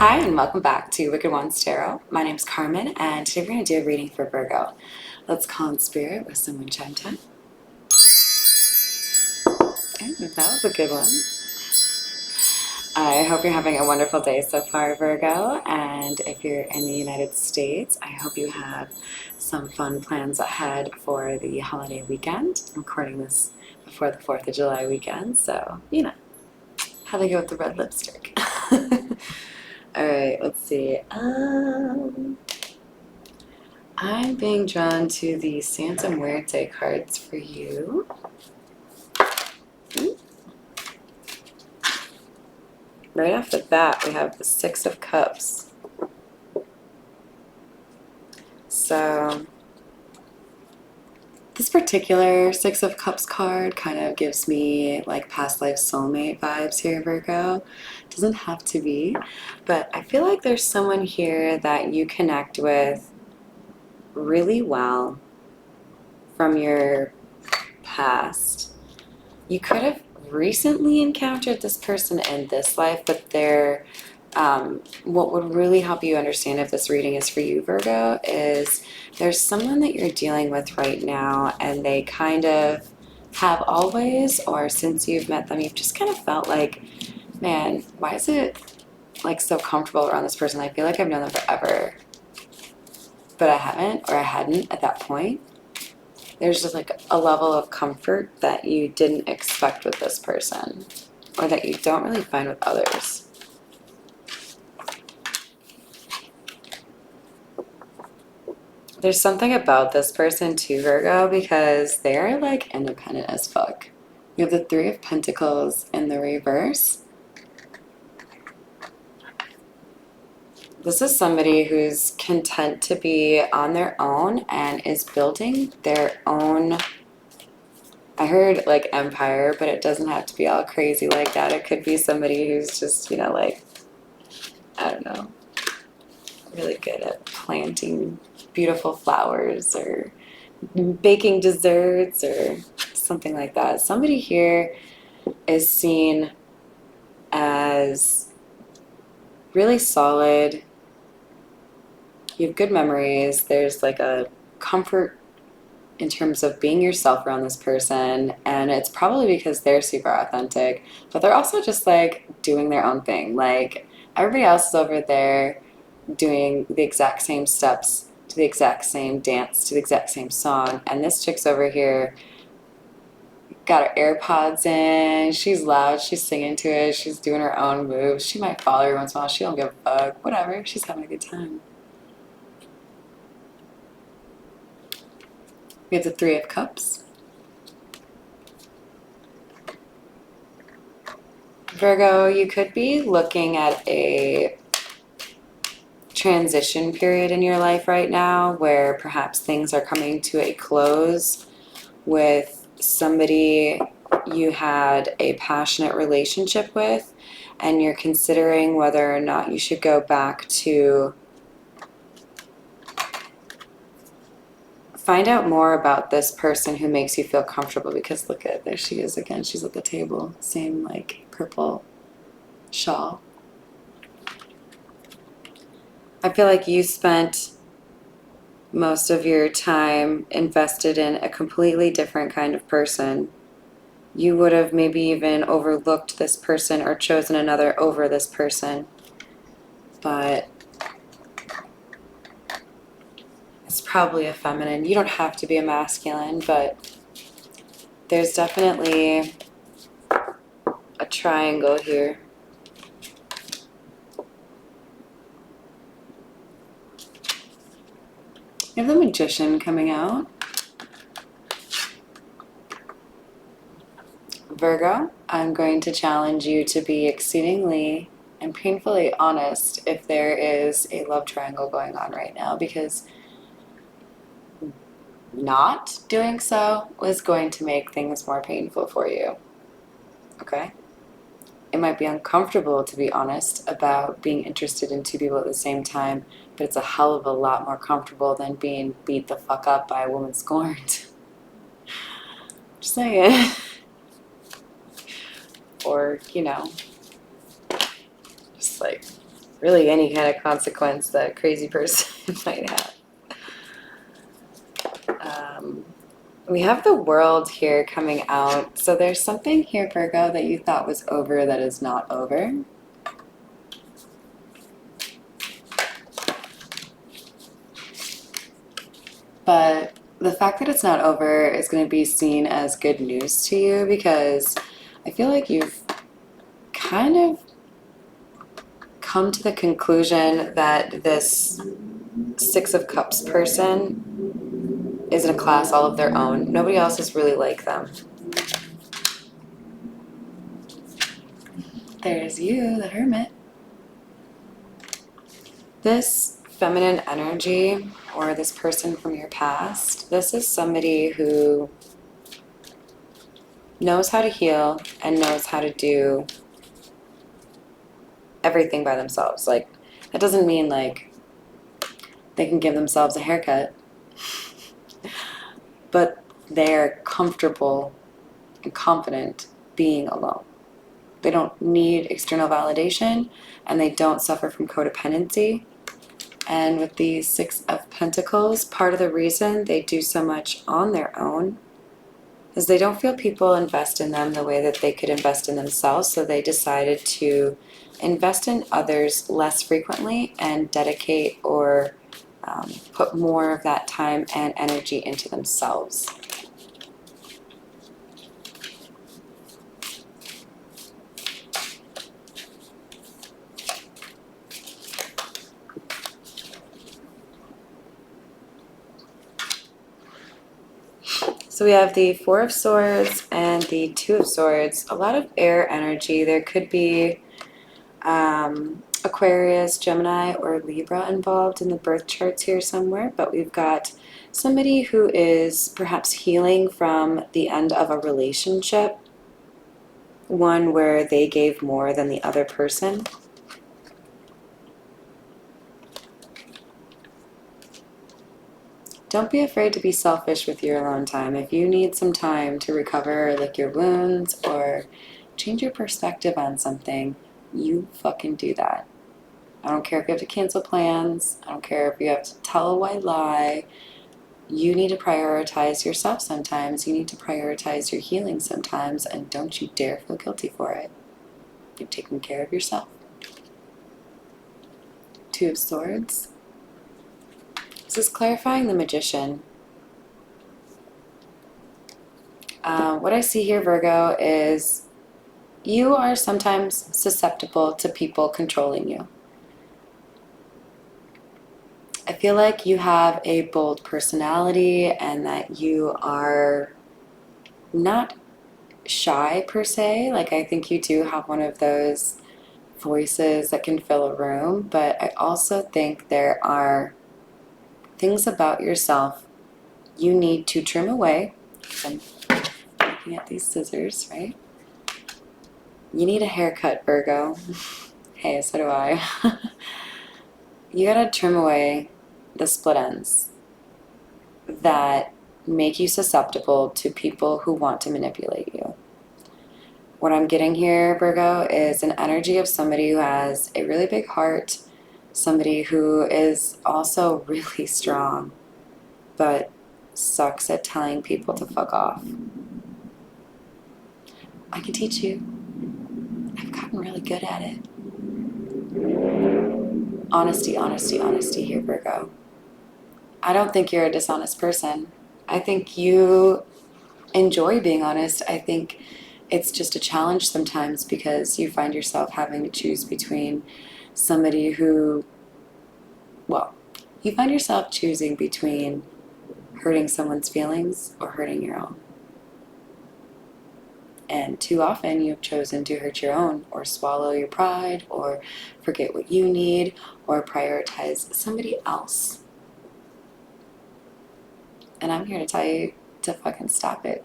Hi, and welcome back to Wicked Ones Tarot. My name is Carmen, and today we're going to do a reading for Virgo. Let's call in spirit with some wind chime time. And that was a good one. I hope you're having a wonderful day so far, Virgo. And if you're in the United States, I hope you have some fun plans ahead for the holiday weekend. I'm recording this before the 4th of July weekend, so, you know, how they go with the red lipstick. All right, let's see. I'm being drawn to the Santa Muerte cards for you. Right off the bat, we have the Six of Cups. So this particular Six of Cups card kind of gives me like past life soulmate vibes here, Virgo. Doesn't have to be, but I feel like there's someone here that you connect with really well from your past. You could have recently encountered this person in this life, but they're what would really help you understand if this reading is for you, Virgo, is there's someone that you're dealing with right now, and they kind of have always, or since you've met them, you've just kind of felt like, man, why is it like so comfortable around this person? I feel like I've known them forever, but I haven't, or I hadn't at that point. There's just like a level of comfort that you didn't expect with this person, or that you don't really find with others. There's something about this person too, Virgo, because they're like independent as fuck. You have the Three of Pentacles in the reverse. This is somebody who's content to be on their own and is building their own, I heard like empire, but it doesn't have to be all crazy like that. It could be somebody who's just, you know, like, I don't know, really good at planting beautiful flowers or baking desserts or something like that. Somebody here is seen as really solid. You have good memories. There's like a comfort in terms of being yourself around this person, and it's probably because they're super authentic, but they're also just like doing their own thing. Like everybody else is over there doing the exact same steps to the exact same dance to the exact same song, and this chick's over here got her AirPods in, she's loud, she's singing to it, she's doing her own moves. She might follow every once in a while, she don't give a fuck, whatever, she's having a good time. We have the Three of Cups. Virgo, you could be looking at a transition period in your life right now where perhaps things are coming to a close with somebody you had a passionate relationship with, and you're considering whether or not you should go back to find out more about this person who makes you feel comfortable, because look at, there she is again, she's at the table, same like purple shawl. I feel like you spent most of your time invested in a completely different kind of person. You would have maybe even overlooked this person or chosen another over this person, but it's probably a feminine. You don't have to be a masculine, but there's definitely a triangle here. You have the Magician coming out. Virgo, I'm going to challenge you to be exceedingly and painfully honest if there is a love triangle going on right now, because not doing so is going to make things more painful for you. Okay? It might be uncomfortable to be honest about being interested in two people at the same time, but it's a hell of a lot more comfortable than being beat the fuck up by a woman scorned. Just saying. Or, you know, just like really any kind of consequence that a crazy person might have. We have the World here coming out. So there's something here, Virgo, that you thought was over that is not over. But the fact that it's not over is going to be seen as good news to you, because I feel like you've kind of come to the conclusion that this Six of Cups person is in a class all of their own. Nobody else is really like them. There's you, the Hermit. This feminine energy, or this person from your past, this is somebody who knows how to heal and knows how to do everything by themselves. Like, that doesn't mean like they can give themselves a haircut, but they're comfortable and confident being alone. They don't need external validation, and they don't suffer from codependency. And with the Six of Pentacles, part of the reason they do so much on their own is they don't feel people invest in them the way that they could invest in themselves. So they decided to invest in others less frequently and dedicate or put more of that time and energy into themselves. So we have the Four of Swords and the Two of Swords. A lot of air energy. There could be Aquarius, Gemini, or Libra involved in the birth charts here somewhere, but we've got somebody who is perhaps healing from the end of a relationship, one where they gave more than the other person. Don't be afraid to be selfish with your alone time. If you need some time to recover or lick your wounds or change your perspective on something, you fucking do that. I don't care if you have to cancel plans. I don't care if you have to tell a white lie. You need to prioritize yourself sometimes. You need to prioritize your healing sometimes, and don't you dare feel guilty for it. You're taking care of yourself. Two of Swords. This is clarifying the Magician. What I see here, Virgo, is you are sometimes susceptible to people controlling you. I feel like you have a bold personality and that you are not shy per se. Like, I think you do have one of those voices that can fill a room, but I also think there are things about yourself you need to trim away. I'm looking at these scissors, right? You need a haircut, Virgo. Hey, so do I. You gotta trim away the split ends that make you susceptible to people who want to manipulate you. What I'm getting here, Virgo, is an energy of somebody who has a really big heart, somebody who is also really strong, but sucks at telling people to fuck off. I can teach you. I've gotten really good at it. Honesty, honesty, honesty here, Virgo. I don't think you're a dishonest person. I think you enjoy being honest. I think it's just a challenge sometimes because you find yourself having to choose between somebody who, well, you find yourself choosing between hurting someone's feelings or hurting your own. And too often you've chosen to hurt your own, or swallow your pride, or forget what you need, or prioritize somebody else. And I'm here to tell you to fucking stop it.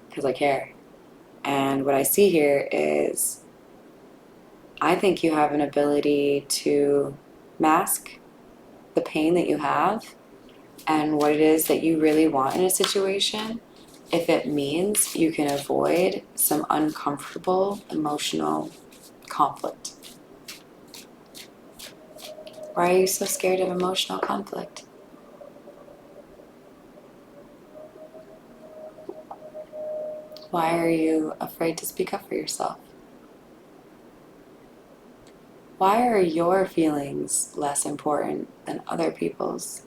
Because I care. And what I see here is I think you have an ability to mask the pain that you have and what it is that you really want in a situation, if it means you can avoid some uncomfortable emotional conflict. Why are you so scared of emotional conflict? Why are you afraid to speak up for yourself? Why are your feelings less important than other people's?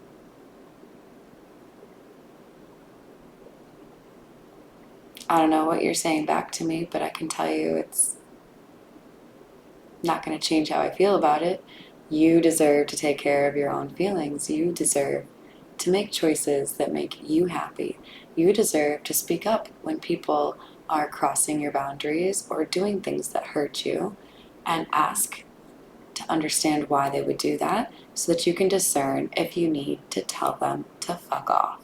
I don't know what you're saying back to me, but I can tell you it's not going to change how I feel about it. You deserve to take care of your own feelings. You deserve to make choices that make you happy. You deserve to speak up when people are crossing your boundaries or doing things that hurt you, and ask to understand why they would do that so that you can discern if you need to tell them to fuck off.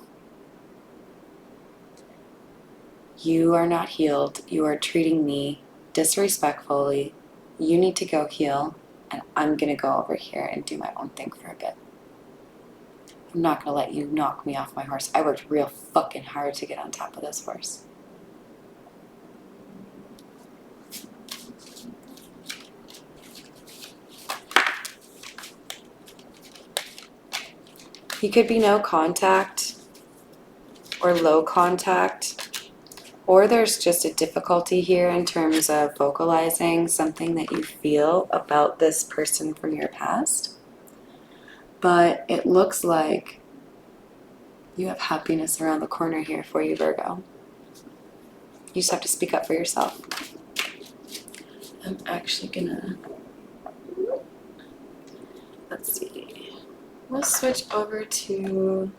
You are not healed. You are treating me disrespectfully. You need to go heal, and I'm going to go over here and do my own thing for a bit. I'm not going to let you knock me off my horse. I worked real fucking hard to get on top of this horse. He could be no contact or low contact, or there's just a difficulty here in terms of vocalizing something that you feel about this person from your past. But it looks like you have happiness around the corner here for you, Virgo. You just have to speak up for yourself. I'm actually gonna, let's see. We'll switch over to,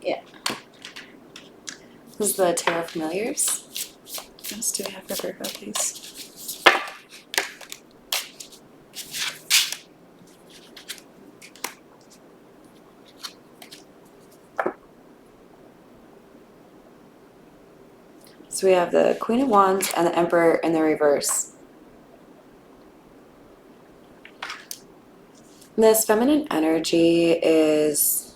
yeah. This is the Tarot Familiars. What else do we have for Virgo, please? So we have the Queen of Wands and the Emperor in the reverse. This feminine energy is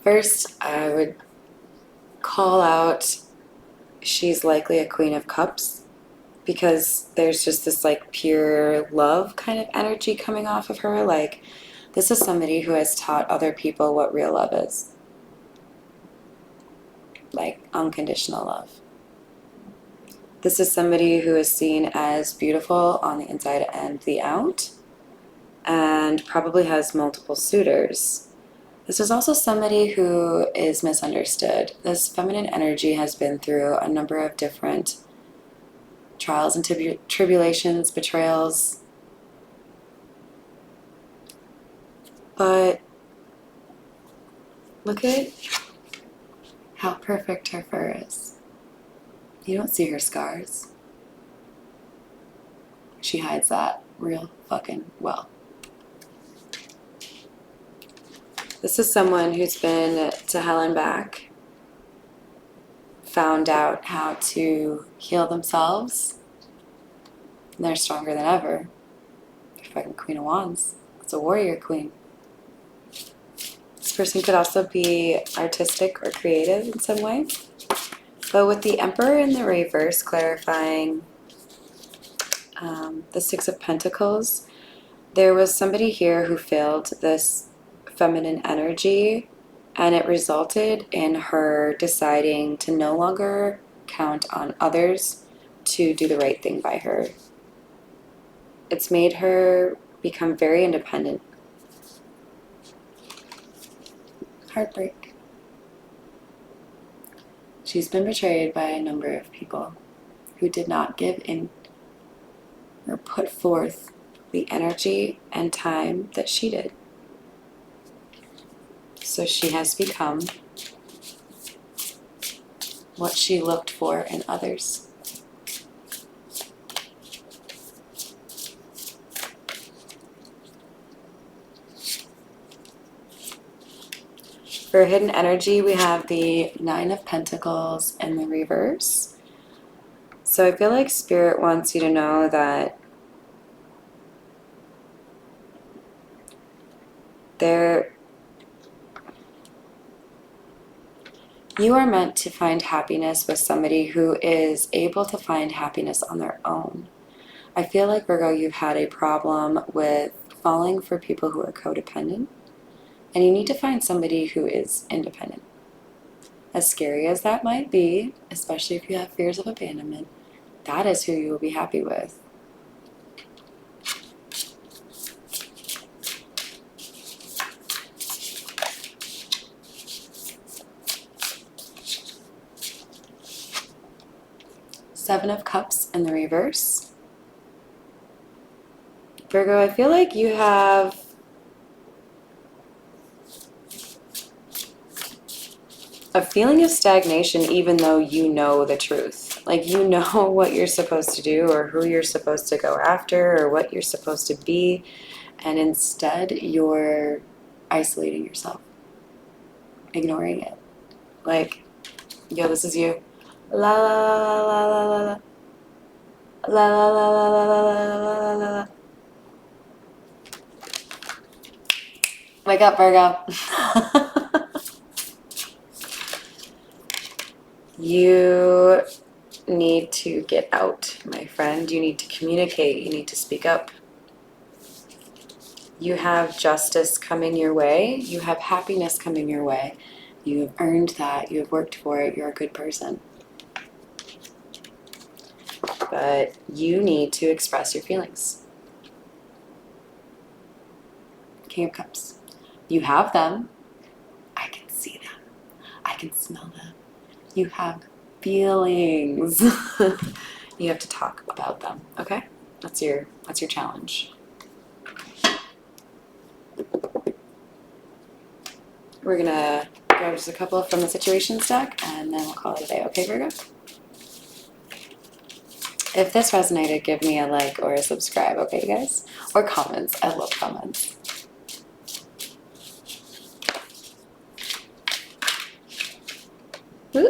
first I would call out she's likely a Queen of Cups, because there's just this like pure love kind of energy coming off of her. Like, this is somebody who has taught other people what real love is. Like unconditional love. This is somebody who is seen as beautiful on the inside and the out, and probably has multiple suitors. This is also somebody who is misunderstood. This feminine energy has been through a number of different trials and tribulations, betrayals. But look at how perfect her fur is. You don't see her scars. She hides that real fucking well. This is someone who's been to hell and back, found out how to heal themselves, and they're stronger than ever. They're fucking Queen of Wands. It's a warrior queen. This person could also be artistic or creative in some way. But with the Emperor in the reverse clarifying the Six of Pentacles, there was somebody here who failed this feminine energy, and it resulted in her deciding to no longer count on others to do the right thing by her. It's made her become very independent. Heartbreak. She's been betrayed by a number of people who did not give in or put forth the energy and time that she did. So she has become what she looked for in others. For hidden energy, we have the Nine of Pentacles in the reverse. So I feel like Spirit wants you to know that You are meant to find happiness with somebody who is able to find happiness on their own. I feel like, Virgo, you've had a problem with falling for people who are codependent, and you need to find somebody who is independent. As scary as that might be, especially if you have fears of abandonment, that is who you will be happy with. Seven of Cups in the reverse. Virgo, I feel like you have a feeling of stagnation even though you know the truth. Like, you know what you're supposed to do or who you're supposed to go after or what you're supposed to be, and instead you're isolating yourself, ignoring it. Like, yo, this is you. La la la la la la la la la la la la la la la. Wake up, Virgo. You need to get out, my friend. You need to communicate. You need to speak up. You have justice coming your way. You have happiness coming your way. You have earned that. You have worked for it. You're a good person. But you need to express your feelings. King of Cups. You have them. I can see them. I can smell them. You have feelings. You have to talk about them, okay? That's your challenge. We're gonna grab just a couple from the situations deck and then we'll call it a day, okay, Virgo? If this resonated, give me a like or a subscribe, okay, guys? Or comments. I love comments. Woo.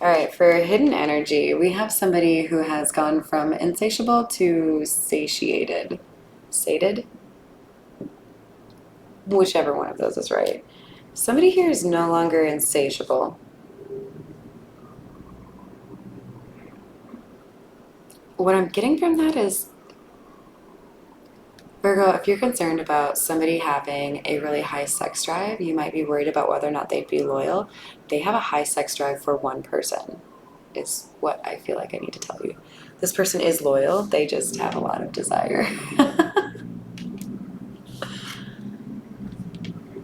All right, for hidden energy, we have somebody who has gone from insatiable to satiated. Sated? Whichever one of those is right. Somebody here is no longer insatiable. What I'm getting from that is, Virgo, if you're concerned about somebody having a really high sex drive, you might be worried about whether or not they'd be loyal. They have a high sex drive for one person, is what I feel like I need to tell you. This person is loyal, they just have a lot of desire.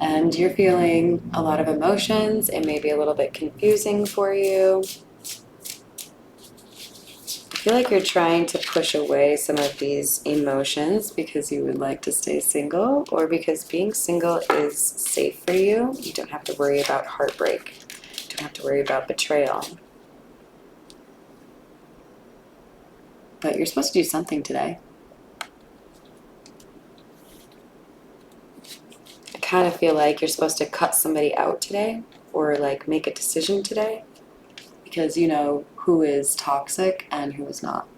And you're feeling a lot of emotions. It may be a little bit confusing for you. I feel like you're trying to push away some of these emotions because you would like to stay single, or because being single is safe for you. You don't have to worry about heartbreak. You don't have to worry about betrayal. But you're supposed to do something today. I kind of feel like you're supposed to cut somebody out today, or like make a decision today, because you know who is toxic and who is not.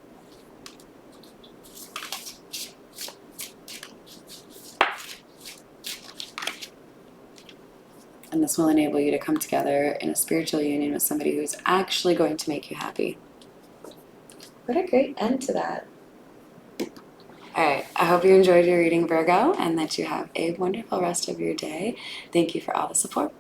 And this will enable you to come together in a spiritual union with somebody who's actually going to make you happy. What a great end to that. All right, I hope you enjoyed your reading, Virgo, and that you have a wonderful rest of your day. Thank you for all the support.